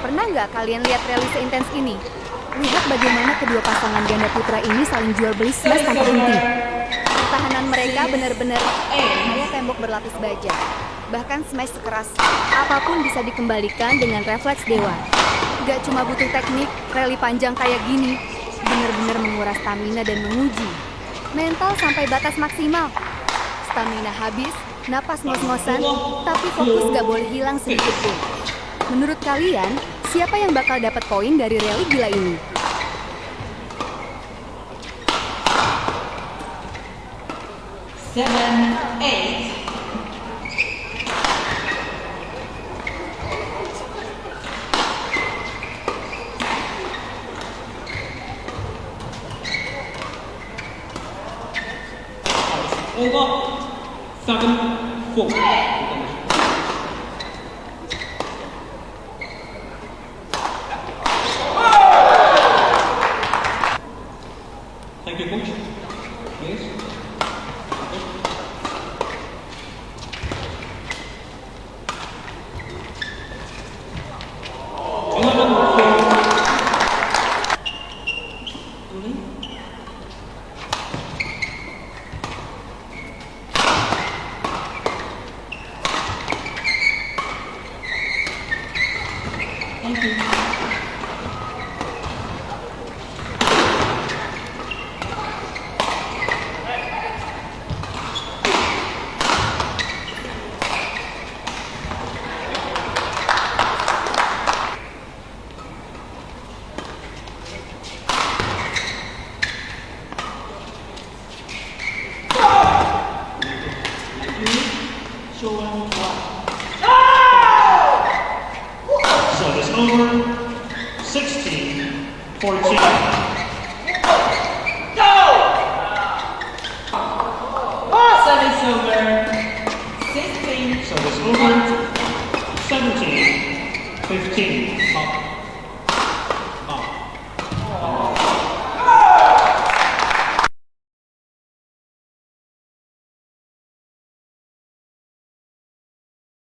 Pernah nggak kalian lihat rally seintens ini? Lihat bagaimana kedua pasangan ganda putra ini saling jual beli smash tanpa henti. Pertahanan mereka benar-benar kayak tembok berlapis baja. Bahkan smash sekeras apapun bisa dikembalikan dengan refleks dewa. Gak cuma butuh teknik, rally panjang kayak gini benar-benar menguras stamina dan menguji mental sampai batas maksimal. Stamina habis, napas ngos-ngosan, tapi fokus gak boleh hilang sedikit pun. Menurut kalian, siapa yang bakal dapat poin dari rally gila ini? Seven, eight. Over 7-4. Thank you, coach. Yes. Thank you. Service over, 16-14. Service over. 16. Service over, 17-15.